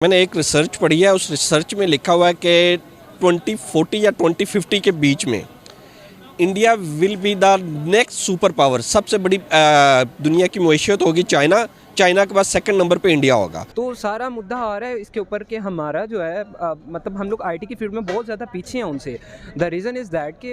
मैंने एक रिसर्च पढ़ी है, उस रिसर्च में लिखा हुआ है कि 2040 या 2050 के बीच में India will be the next super power. सबसे बड़ी दुनिया की मईशत होगी चाइना, चाइना के बाद सेकंड नंबर पे इंडिया होगा। तो सारा मुद्दा आ रहा है इसके ऊपर कि हमारा जो है मतलब हम लोग आईटी की फील्ड में बहुत ज़्यादा पीछे हैं उनसे। द रीज़न इज़ दैट कि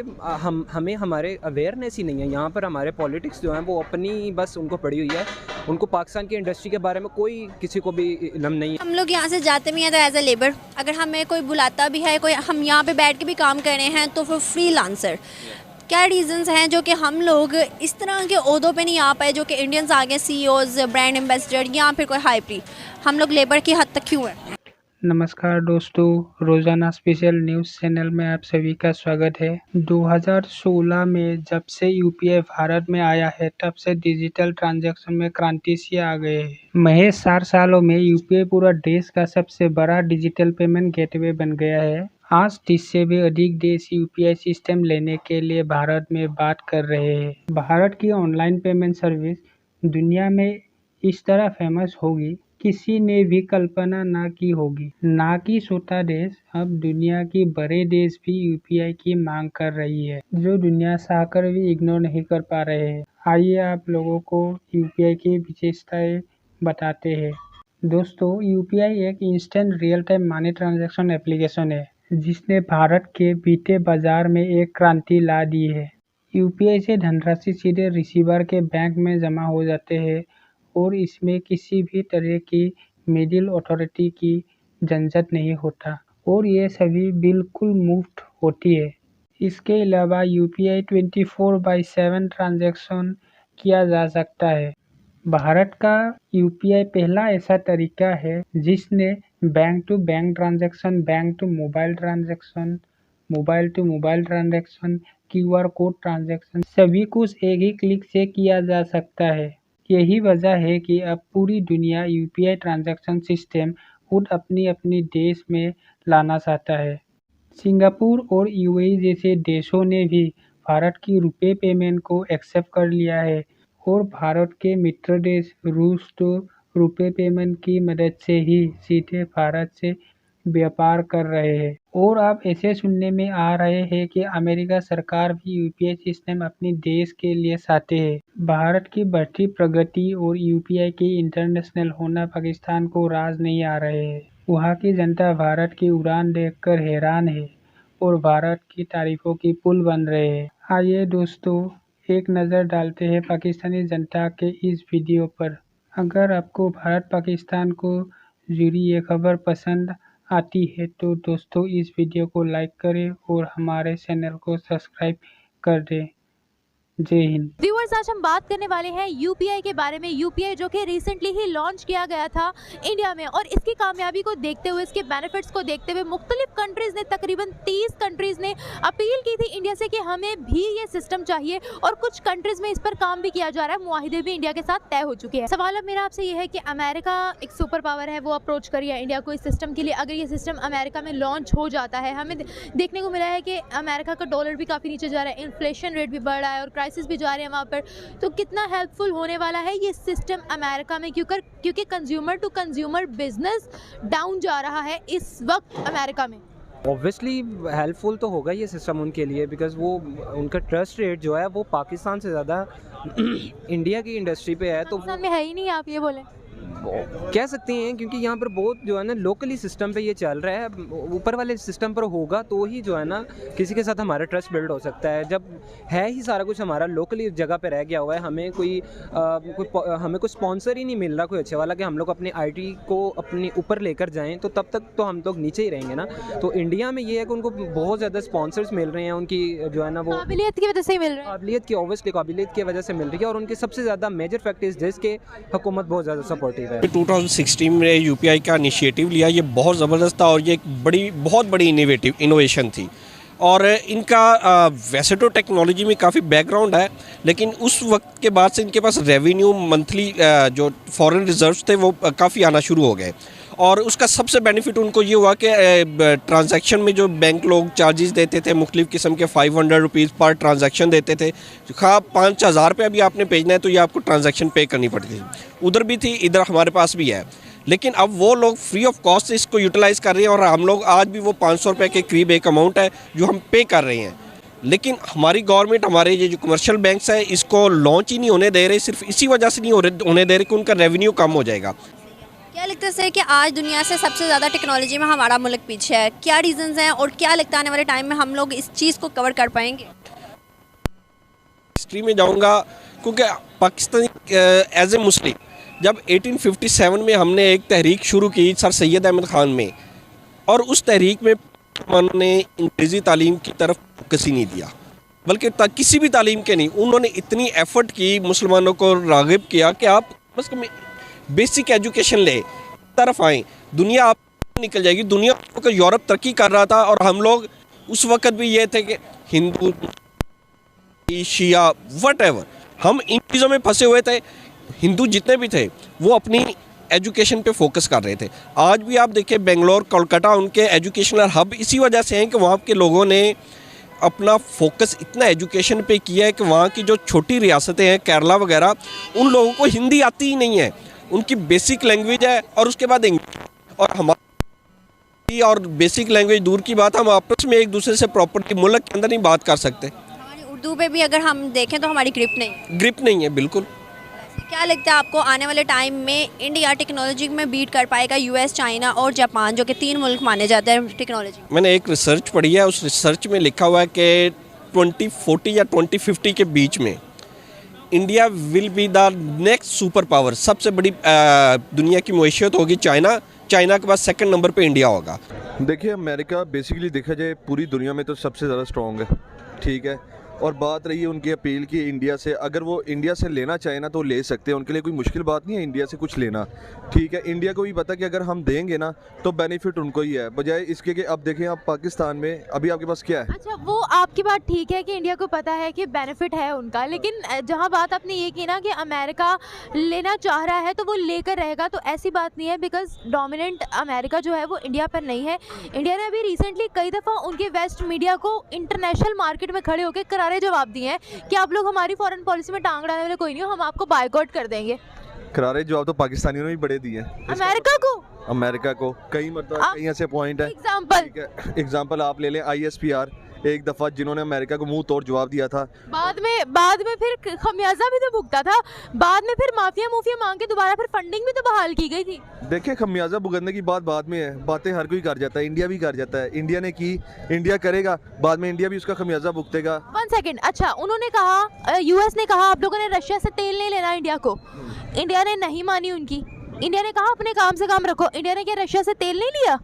हमें हमारे अवेयरनेस ही नहीं है। यहाँ पर हमारे पॉलिटिक्स जो हैं वो अपनी बस उनको पड़ी हुई है, उनको पाकिस्तान की इंडस्ट्री के बारे में कोई किसी को भी इल्म नहीं है। हम लोग यहाँ से जाते भी हैं तो एज अ लेबर, अगर हमें कोई बुलाता भी है, कोई हम यहाँ पे बैठ के भी काम कर रहे हैं तो फिर फ्रीलांसर। क्या रीजंस हैं जो कि हम लोग इस तरह के ओहदों पे नहीं आ पाए जो कि इंडियंस आ गए, सीईओज, ब्रांड एम्बेसडर या फिर कोई हाई हम लोग लेबर की हद तक क्यों हैं? नमस्कार दोस्तों, रोज़ाना स्पेशल न्यूज़ चैनल में आप सभी का स्वागत है। 2016 में जब से यूपीआई भारत में आया है तब से डिजिटल ट्रांजैक्शन में क्रांति सी आ गए है। महज 4 सालों में यूपीआई पूरा देश का सबसे बड़ा डिजिटल पेमेंट गेटवे बन गया है। आज 30 से भी अधिक देश यूपीआई सिस्टम लेने के लिए भारत में बात कर रहे हैं। भारत की ऑनलाइन पेमेंट सर्विस दुनिया में इस तरह फेमस होगी किसी ने भी कल्पना ना की होगी। ना कि छोटा देश, अब दुनिया के बड़े देश भी यूपीआई की मांग कर रही है, जो दुनिया चाहकर भी इग्नोर नहीं कर पा रहे हैं। आइए आप लोगों को यूपीआई की विशेषताएं बताते हैं। दोस्तों, यूपीआई एक instant real time money transaction application है जिसने भारत के बीते बाजार में एक क्रांति ला दी है। यूपीआई से धनराशि सीधे रिसीवर के बैंक में जमा हो जाते हैं और इसमें किसी भी तरह की मिडिल अथॉरिटी की झंझट नहीं होता और ये सभी बिल्कुल मुफ्त होती है। इसके अलावा यूपीआई 24/7 ट्रांजैक्शन किया जा सकता है। भारत का यूपीआई पहला ऐसा तरीका है जिसने bank to bank transaction, bank to mobile transaction, QR code transaction सभी कुछ एक ही क्लिक से किया जा सकता है। यही वजह है कि अब पूरी दुनिया यूपीआई ट्रांजैक्शन सिस्टम खुद अपनी अपनी देश में लाना चाहता है। सिंगापुर और यूएई जैसे देशों ने भी भारत की रुपए पेमेंट को एक्सेप्ट कर लिया है और भारत के मित्र देश रूस तो रुपए पेमेंट की मदद से ही सीधे भारत से व्यापार कर रहे हैं। और अब ऐसे सुनने में आ रहे हैं कि अमेरिका सरकार भी यूपीआई सिस्टम अपने देश के लिए चाहते हैं। भारत की बढ़ती प्रगति और यूपीआई के इंटरनेशनल होना पाकिस्तान को राज नहीं आ रहे हैं। वहाँ की जनता भारत की उड़ान देखकर हैरान है और भारत की तारीफों की पुल बन रहे हैं। आइए दोस्तों, एक नज़र डालते हैं पाकिस्तानी जनता के इस वीडियो पर। अगर आपको भारत पाकिस्तान को जुड़ी ये खबर पसंद आती है तो दोस्तों इस वीडियो को लाइक करें और हमारे चैनल को सब्सक्राइब कर दें। जय हिंद। व्यूअर्स, आज हम बात करने वाले हैं यूपीआई के बारे में। यूपीआई जो कि रिसेंटली ही लॉन्च किया गया था इंडिया में और इसकी कामयाबी को देखते हुए, इसके बेनिफिट्स को देखते हुए मुख्तलिफ कंट्रीज़ ने, तकरीबन 30 कंट्रीज़ ने अपील की थी इंडिया से कि हमें भी ये सिस्टम चाहिए और कुछ कंट्रीज़ में इस पर काम भी किया जा रहा है। मुआहिदे भी इंडिया के साथ तय हो चुके हैं। सवाल अब मेरा आपसे ये है कि अमेरिका एक सुपर पावर है, वो अप्रोच करी है इंडिया को इस सिस्टम के लिए। अगर ये सिस्टम अमेरिका में लॉन्च हो जाता है, हमें देखने को मिला है कि अमेरिका का डॉलर भी काफ़ी नीचे जा रहा है, इन्फ्लेशन रेट भी बढ़ रहा है और क्राइसिस भी जा रहे हैं वहाँ पर, तो कितना हेल्पफुल होने वाला है ये सिस्टम अमेरिका में, क्योंकि consumer to consumer business down जा रहा है इस वक्त अमेरिका में। ऑब्वियसली हेल्पफुल तो होगा ये सिस्टम उनके लिए, बिकॉज वो उनका ट्रस्ट रेट जो है वो पाकिस्तान से ज़्यादा इंडिया की इंडस्ट्री पे है। तो पाकिस्तान में है ही नहीं, आप ये बोलें कह सकते हैं, क्योंकि यहाँ पर बहुत जो है ना लोकली सिस्टम पे ये चल रहा है। ऊपर वाले सिस्टम पर होगा तो ही जो है ना किसी के साथ हमारा ट्रस्ट बिल्ड हो सकता है। जब है ही सारा कुछ हमारा लोकली जगह पे रह गया हुआ है, हमें कोई स्पॉन्सर ही नहीं मिल रहा कोई अच्छे वाला कि हम लोग अपने आईटी को अपने ऊपर लेकर जाएं, तो तब तक तो हम लोग नीचे ही रहेंगे ना। तो इंडिया में ये है कि उनको बहुत ज़्यादा स्पॉन्सर्स मिल रहे हैं, उनकी जो है ना वो काबिलियत की वजह से मिल रहा है। काबिलियत की वजह से मिल रही है और उनके सबसे ज़्यादा मेजर फैक्ट इस देश के हुकूमत बहुत ज़्यादा सपोर्टिव है। 2016 में यूपीआई का इनिशिएटिव लिया, ये बहुत ज़बरदस्त था और ये एक बहुत बड़ी इनोवेशन थी। और इनका वैसे तो टेक्नोलॉजी में काफ़ी बैकग्राउंड है, लेकिन उस वक्त के बाद से इनके पास रेवेन्यू मंथली जो फॉरेन रिजर्व्स थे वो काफ़ी आना शुरू हो गए। और उसका सबसे बेनिफिट उनको ये हुआ कि ट्रांजैक्शन में जो बैंक लोग चार्जेस देते थे, मुख्तलिफ़ किस्म के 500 रुपीज़ पर ट्रांजैक्शन देते थे, खा 5,000 रुपये भी आपने भेजना है तो ये आपको ट्रांजैक्शन पे करनी पड़ती थी। उधर भी थी, इधर हमारे पास भी है। लेकिन अब वो लोग फ्री ऑफ कॉस्ट इसको यूटिलाइज़ कर रहे हैं और हम लोग आज भी वो 500 रुपये के करीब एक अमाउंट है जो हम पे कर रहे हैं। लेकिन हमारी गवर्नमेंट, हमारे ये जो कमर्शियल बैंक्स है, इसको लॉन्च ही नहीं होने दे रहे। सिर्फ इसी वजह से नहीं होने दे रहे कि उनका रेवेन्यू कम हो जाएगा। क्या लगता है सर कि आज दुनिया से सबसे ज़्यादा टेक्नोलॉजी में हमारा मुल्क पीछे है? क्या रीजंस हैं और क्या लगता है आने वाले टाइम में हम लोग इस चीज़ को कवर कर पाएंगे? हिस्ट्री में जाऊंगा क्योंकि पाकिस्तान एज ए मुस्लिम जब 1857 में हमने एक तहरीक शुरू की सर सैयद अहमद ख़ान में, और उस तहरीक में उन्होंने अंग्रेज़ी तालीम की तरफ फोकस ही नहीं दिया, बल्कि किसी भी तालीम के नहीं। उन्होंने इतनी एफर्ट की, मुसलमानों को राग़िब किया कि आप बस बेसिक एजुकेशन ले, तरफ आएँ, दुनिया आप निकल जाएगी। दुनिया को यूरोप तरक्की कर रहा था और हम लोग उस वक़्त भी ये थे कि हिंदू, शिया, वटएवर, हम इन चीज़ों में फंसे हुए थे। हिंदू जितने भी थे वो अपनी एजुकेशन पे फोकस कर रहे थे। आज भी आप देखिए बेंगलोर, कोलकाता, उनके एजुकेशनल हब इसी वजह से हैं कि वहाँ के लोगों ने अपना फोकस इतना एजुकेशन पे किया है कि वहाँ की जो छोटी रियासतें हैं, केरला वगैरह, उन लोगों को हिंदी आती ही नहीं है। उनकी बेसिक लैंग्वेज है और उसके बाद इंग्लिश, और हमारी और बेसिक लैंग्वेज दूर की बात, हम आपस में एक दूसरे से प्रॉपर्ली मुल्क के अंदर नहीं बात कर सकते। हमारी उर्दू पे भी अगर हम देखें तो हमारी ग्रिप नहीं है बिल्कुल। क्या लगता है आपको आने वाले टाइम में इंडिया टेक्नोलॉजी में बीट कर पाएगा यूएस, चाइना और जापान, जो कि 3 मुल्क माने जाते हैं टेक्नोलॉजी? मैंने एक रिसर्च पढ़ी है, उस रिसर्च में लिखा हुआ है कि 2040 या 2050 के बीच में India will be the next super power. सबसे बड़ी दुनिया की मईशत होगी चाइना के बाद सेकंड नंबर पे इंडिया होगा। देखिए, अमेरिका बेसिकली देखा जाए पूरी दुनिया में तो सबसे ज़्यादा स्ट्रॉन्ग है, ठीक है। और बात रही है उनकी अपील की इंडिया से, अगर वो इंडिया से लेना चाहे ना तो ले सकते हैं, उनके लिए कोई मुश्किल बात नहीं है इंडिया से कुछ लेना, ठीक है। इंडिया को भी पता कि अगर हम देंगे ना तो बेनिफिट उनको ही है, बजाय इसके कि अब देखें आप पाकिस्तान में अभी आपके पास क्या है। अच्छा, वो आपकी बात ठीक है कि इंडिया को पता है कि बेनिफिट है उनका, लेकिन जहाँ बात आपने ये की ना कि अमेरिका लेना चाह रहा है तो वो लेकर रहेगा, तो ऐसी बात नहीं है, बिकॉज डोमिनेंट अमेरिका जो है वो इंडिया पर नहीं है। इंडिया ने अभी रिसेंटली कई दफ़ा उनके वेस्ट मीडिया को इंटरनेशनल मार्केट में खड़े होकर करारे जवाब दिए हैं कि आप लोग हमारी फॉरेन पॉलिसी में टांग डालने वाले कोई नहीं हो, हम आपको बायकॉट कर देंगे। करारे जवाब तो पाकिस्तानियों ने भी बड़े दिए हैं अमेरिका को कई मतलब कई ऐसे पॉइंट है। एग्जाम्पल आप ले लें ISPR, एक दफ़ा जिन्होंने अमेरिका को मुंह तोड़ जवाब दिया था, बाद में फिर खमियाजा भी तो भुगता था, बाद में फिर माफिया मांग के दोबारा फिर फंडिंग भी तो बहाल की गई थी। देखिए, खमियाजा भुगतने की बात बाद में है, बातें हर कोई कर जाता है, इंडिया भी कर जाता है। इंडिया ने की, इंडिया करेगा, बाद में इंडिया भी उसका खमियाजा भुगतेगा। 1 सेकेंड, अच्छा, उन्होंने कहा, यूएस ने कहा आप लोगों ने रशिया से तेल नहीं लेना इंडिया को, इंडिया ने नहीं मानी उनकी। इंडिया ने कहा अपने काम से काम रखो, इंडिया ने क्या रशिया से तेल नहीं लिया?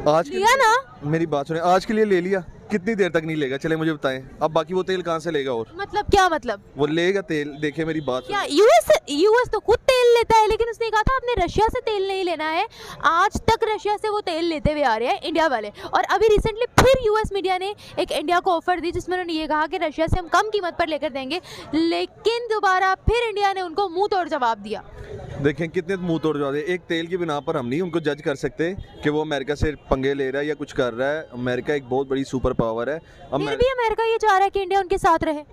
आज लिया ना, मेरी बात सुने, आज के लिए ले लिया, कितनी देर तक नहीं लेगा, चले मुझे बताएं। अब बाकी वो तेल कहाँ से लेगा? और मतलब क्या मतलब? वो लेगा तेल, देखे मेरी बात क्या यूएस तो खुद तेल लेता है, लेकिन उसने कहा था आपने रशिया से तेल नहीं लेना है। आज तक रशिया से वो तेल लेते हुए आ रहे हैं इंडिया वाले, और अभी रिसेंटली फिर यूएस मीडिया ने एक इंडिया को ऑफर दी जिसमें उन्होंने ये कहा कि रशिया से हम कम कीमत पर लेकर देंगे, लेकिन दोबारा फिर इंडिया ने उनको मुंह तोड़ जवाब दिया। देखें कितने मुंह तोड़ जवाब दिए। एक तेल की बिना पर हम नहीं उनको जज कर सकते कि वो अमेरिका से पंगे ले रहा है या कुछ कर रहा है। अमेरिका एक बहुत बड़ी सुपर पावर है। फिर भी अमेरिका ये चाह रहा है कि इंडिया उनके साथ रहे।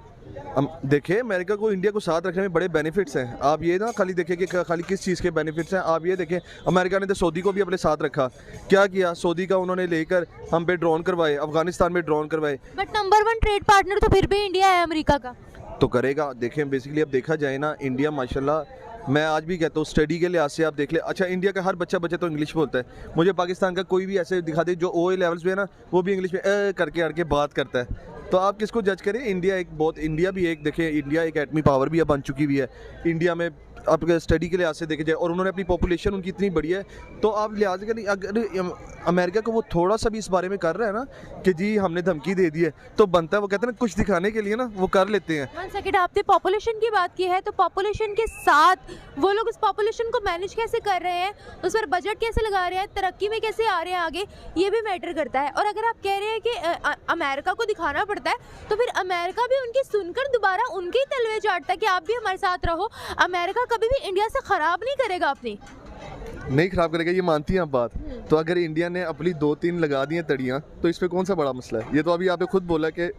देखिए, अमेरिका को इंडिया को साथ रखने में बड़े बेनिफिट्स हैं। आप ये ना खाली देखें कि खाली किस चीज़ के बेनिफिट्स हैं, आप ये देखें अमेरिका ने तो सऊदी को भी अपने साथ रखा। क्या किया? सऊदी का उन्होंने लेकर हम पे ड्रोन करवाए, अफगानिस्तान में ड्रोन करवाए। बट नंबर 1 ट्रेड पार्टनर तो फिर भी इंडिया है अमेरिका का, तो करेगा। देखें बेसिकली अब देखा जाए ना, इंडिया माशाल्लाह, मैं आज भी कहता हूँ स्टडी के लिहाज से आप देख ले। अच्छा, इंडिया का हर बच्चा तो इंग्लिश बोलता है। मुझे पाकिस्तान का कोई भी ऐसे दिखा दे जो OA लेवल्स पे है ना, वो भी इंग्लिश में करके अड़ के बात करता है। तो आप किसको जज करें? इंडिया भी एक देखें, इंडिया एक एटमी पावर भी अब बन चुकी हुई है। इंडिया में आप स्टडी के लिहाज से देखे जाए, और उन्होंने अपनी पॉपुलेशन उनकी इतनी बड़ी है, तो आप लिहाज करें अगर अमेरिका को वो थोड़ा सा भी इस बारे में कर रहा है ना कि जी हमने धमकी दे दी है, तो बनता है, वो कहते हैं ना कुछ दिखाने के लिए ना वो कर लेते हैं। 1 सेकंड, आपने पॉपुलेशन की बात की है, तो पॉपुलेशन के साथ वो लोग उस पॉपुलेशन को मैनेज कैसे कर रहे हैं, उस पर बजट कैसे लगा रहे हैं, तरक्की में कैसे आ रहे हैं आगे, ये भी मैटर करता है। और अगर आप कह रहे हैं कि अमेरिका को दिखाना पड़ता है, तो फिर अमेरिका भी उनकी सुनकर दोबारा उनके ही तलवे चाटता है कि आप भी हमारे साथ रहो। अमेरिका कभी भी इंडिया से खराब नहीं करेगा, अपनी नहीं खराब करेगा, ये मानती हैं आप बात। तो अगर इंडिया ने अपनी 2-3 लगा दी हैं तड़ियाँ, तो इस पे कौन सा बड़ा मसला है? ये तो अभी आपने खुद बोला कि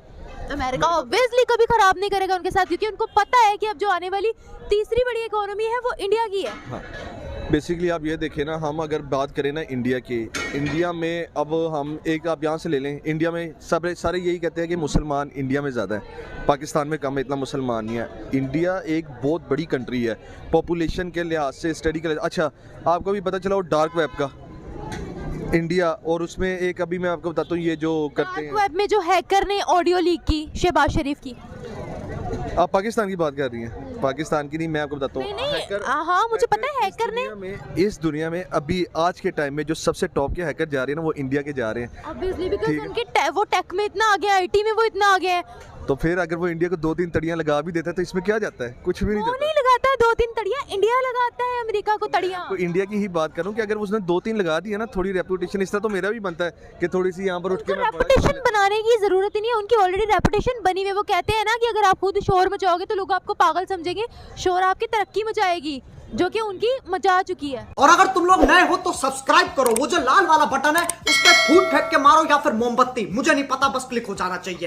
अमेरिका ऑब्वियसली कभी खराब नहीं करेगा उनके साथ, क्योंकि उनको पता है कि अब जो आने वाली तीसरी बड़ी इकोनॉमी है वो इंडिया की है। हाँ। बेसिकली आप ये देखें ना, हम अगर बात करें ना इंडिया की, इंडिया में अब हम एक आप यहाँ से ले लें, इंडिया में सब सारे यही कहते हैं कि मुसलमान इंडिया में ज़्यादा है, पाकिस्तान में कम है, इतना मुसलमान नहीं है। इंडिया एक बहुत बड़ी कंट्री है पॉपुलेशन के लिहाज से, स्टडी के लिहाज। अच्छा, आपको भी पता चला वो डार्क वेब का इंडिया, और उसमें एक अभी मैं आपको बताता हूँ ये जो करते हैं वेब में जो हैकर ने ऑडियो लीक की शहबाज शरीफ की। आप पाकिस्तान की बात कर रही हैं, पाकिस्तान की नहीं, मैं आपको बताता हूँ। हाँ मुझे पता है हैकर ने इस दुनिया में अभी आज के टाइम में जो सबसे टॉप के हैकर जा रहे हैं ना, वो इंडिया के जा रहे हैं। ऑब्वियसली बिकॉज़ उनके वो टेक में इतना आ गया, आईटी में वो इतना आ गया है। तो फिर अगर वो इंडिया को 2-3 तड़ियां लगा भी देता है तो इसमें क्या जाता है, कुछ भी नहीं वो जाता। नहीं लगाता है 2-3 तड़ियां, इंडिया लगाता है अमेरिका को तड़ियां। तो इंडिया की ही बात करूं कि अगर उसने 2-3 लगा दी है ना, थोड़ी रेपुटेशन, इस तरह तो मेरा भी बनता है कि थोड़ी सी यहाँ पर उठ के रेपुटेशन बनाने की जरूरत ही नहीं है, उनकी ऑलरेडी रेपुटेशन बनी हुई है। वो कहते हैं ना कि अगर आप खुद शोर मचाओगे तो लोग आपको पागल समझेंगे, शोर आपकी तरक्की मचाएगी, जो कि उनकी मचा चुकी है। और अगर तुम लोग नए हो तो सब्सक्राइब करो, वो जो लाल वाला बटन है उस पर फूट फेंक के मारो या फिर मोमबत्ती, मुझे नहीं पता, बस क्लिक हो जाना चाहिए।